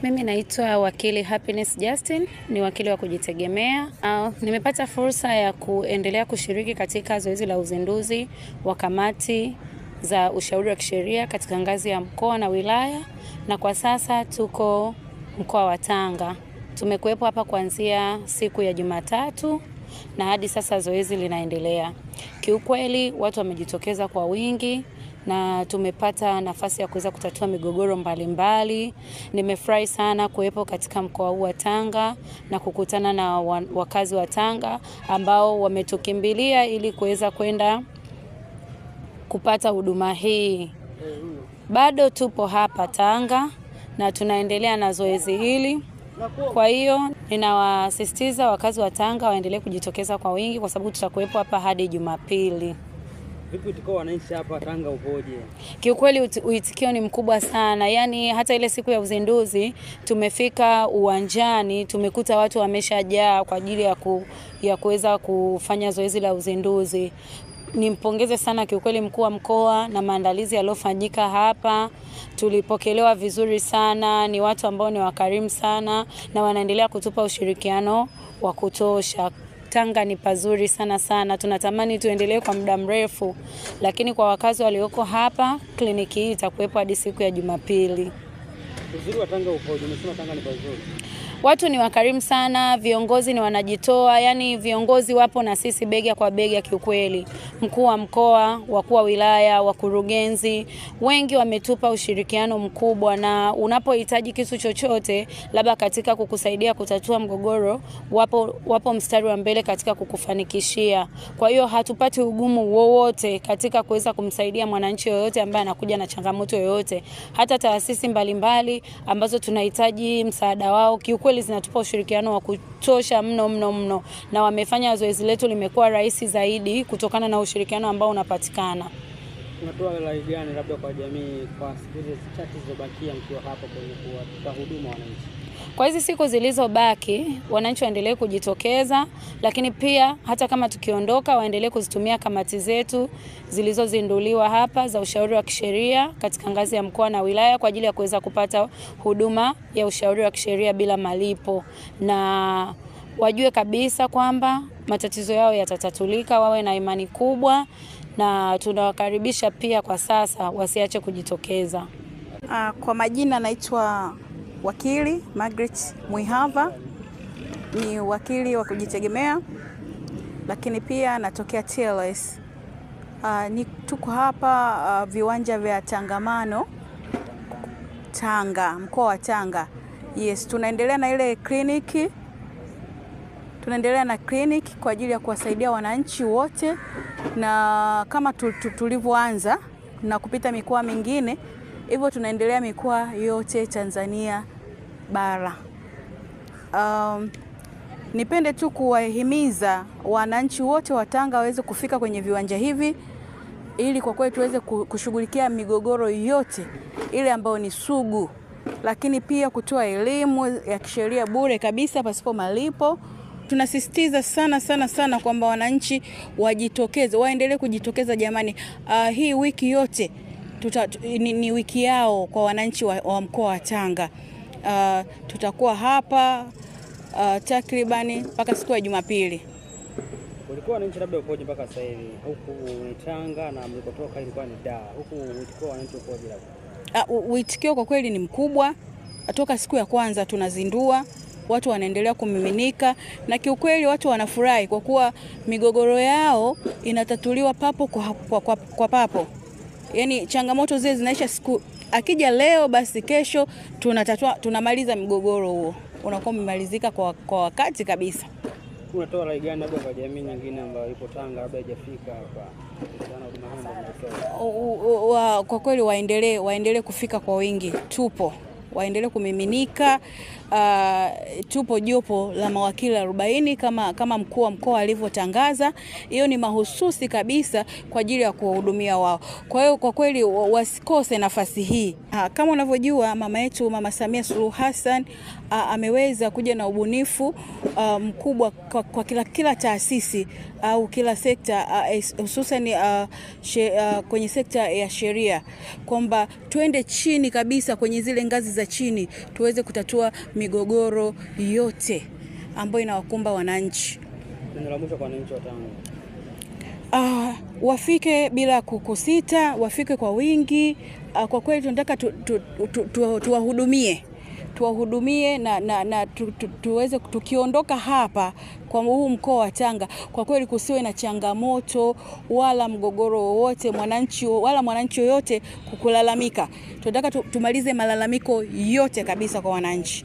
Mimi naitwa wakili Happiness Justin, ni wakili wa kujitegemea. Nimepata fursa ya kuendelea kushiriki katika zoezi la uzinduzi wa kamati za ushauri wa kisheria katika ngazi ya mkoa na wilaya, na kwa sasa tuko mkoa wa Tanga. Tumekuwepo hapa kuanzia siku ya Jumatatu na hadi sasa zoezi linaendelea. Kiukweli watu wamejitokeza kwa wingi na tumepata nafasi ya kuweza kutatua migogoro mbalimbali. Nimefurahi sana kuwepo katika mkoa huu wa Tanga na kukutana na wakazi wa Tanga ambao wametukimbilia ili kuweza kwenda kupata huduma hii. Bado tupo hapa Tanga na tunaendelea na zoezi hili. Kwa hiyo ninawasisitiza wakazi wa Tanga waendelee kujitokeza kwa wingi kwa sababu tutakuwepo hapa hadi Jumapili. Vipi utikao wananchi hapa Tanga upoje? Kiukweli uitikio ni mkubwa sana. Yaani hata ile siku ya uzinduzi tumefika uwanjani, tumekuta watu wameshajaa kwa ajili ya kuweza kufanya zoezi la uzinduzi. Nimpongeze sana kiukweli mkuu wa mkoa na maandalizi yaliyofanyika hapa. Tulipokelewa vizuri sana, ni watu ambao ni wakarimu sana na wanaendelea kutupa ushirikiano wa kutosha. Tanga ni pazuri sana. Tunatamani tuendelee kwa muda mrefu, lakini kwa wakazi walioko hapa, kliniki hii itakuwepo hadi siku ya Jumapili. Uzuri wa Tanga upoje? Umesema Tanga ni pazuri. Watu ni wakarimu sana, viongozi ni wanajitoa, yani viongozi wapo na sisi bega kwa bega kiukweli. Mkuu wa mkoa, wakuu wa wilaya, wakurugenzi, wengi wametupa ushirikiano mkubwa, na unapohitaji kitu chochote labda katika kukusaidia kutatua mgogoro, wapo mstari wa mbele katika kukufanikishia. Kwa hiyo hatupati ugumu wowote katika kuweza kumsaidia mwananchi yoyote ambaye anakuja na changamoto yoyote. Hata taasisi mbalimbali ambazo tunahitaji msaada wao kiukweli zinatupa ushirikiano wa kutosha mno, na wamefanya zoezi letu limekuwa rahisi zaidi kutokana na ushirikiano ambao unapatikana. Unatoa rai gani labda kwa jamii kwa siku chache zilizobakia mkiwa hapa kwenye kuwapa huduma wananchi? Kwa hizi siku zilizobaki wananchi waendelee kujitokeza, lakini pia hata kama tukiondoka waendelee kuzitumia kamati zetu zilizozinduliwa hapa za ushauri wa kisheria katika ngazi ya mkoa na wilaya kwa ajili ya kuweza kupata huduma ya ushauri wa kisheria bila malipo, na wajue kabisa kwamba matatizo yao yatatatulika, wawe na imani kubwa, na tunawakaribisha pia kwa sasa wasiache kujitokeza. Kwa majina naitwa wakili Margaret Mwihava, ni wakili wa kujitegemea, lakini pia natokea TLS. Tuko hapa viwanja vya Tangamano Tanga, mkoa wa Tanga. Yes, tunaendelea na ile kliniki. Tunaendelea na kliniki kwa ajili ya kuwasaidia wananchi wote, na kama tulivyoanza na kupita mikoa mingine, hivyo tunaendelea mikoa yote Tanzania bara. Nipende tu kuwahimiza wananchi wote wa Tanga waweze kufika kwenye viwanja hivi ili kwa kweli tuweze kushughulikia migogoro yote ile ambayo ni sugu, lakini pia kutoa elimu ya kisheria bure kabisa pasipo malipo. Tunasisitiza sana kwamba wananchi wajitokeze, waendelee kujitokeza jamani. Hii wiki yote ni wiki yao kwa wananchi wa mkoa wa Tanga. Tutakuwa hapa takribani mpaka siku ya Jumapili. Ulikuwa wananchi labda upoje mpaka sasa hivi? Huku ni Tanga na mlikotoka ilikuwa ni Dar. Huku uitikio wananchi upoje labda? Uitikio kwa kweli ni mkubwa. Toka siku ya kwanza tunazindua, watu wanaendelea kumiminika, na kiukweli watu wanafurahi kwa kuwa migogoro yao inatatuliwa papo kwa papo. Yaani changamoto zile zinaisha siku, akija leo basi kesho tunamaliza mgogoro huo. Unakuwa umemalizika kwa wakati kabisa. Unatoa rai gani labda kwa jamii nyingine ambayo ipo Tanga labda haijafika hapa? Kwa kweli waendelee kufika kwa wingi. Waendelee kumiminika. Tupo jopo la mawakili 40 kama mkuu wa mkoa alivyotangaza. Hiyo ni mahususi kabisa kwa ajili ya kuwahudumia wao. Kwa hiyo kwa kweli wasikose nafasi hii. Kama unavyojua mama yetu Mama Samia Suluhu Hassan ameweza kuja na ubunifu mkubwa kwa kila taasisi au kila sekta, hususan kwenye sekta ya sheria, kwamba tuende chini kabisa kwenye zile ngazi za chini tuweze kutatua migogoro yote ambayo inawakumba wananchi. Neno la mwisho kwa wananchi wa Tanga. Wafike bila kukusita, wafike kwa wingi. Kwa kweli tunataka tuwahudumie na tuweze tukiondoka hapa kwa huu mkoa wa Tanga, kwa kweli kusiwe na changamoto wala mgogoro wowote mwananchi yoyote kukulalamika. Tunataka tumalize malalamiko yote kabisa kwa wananchi.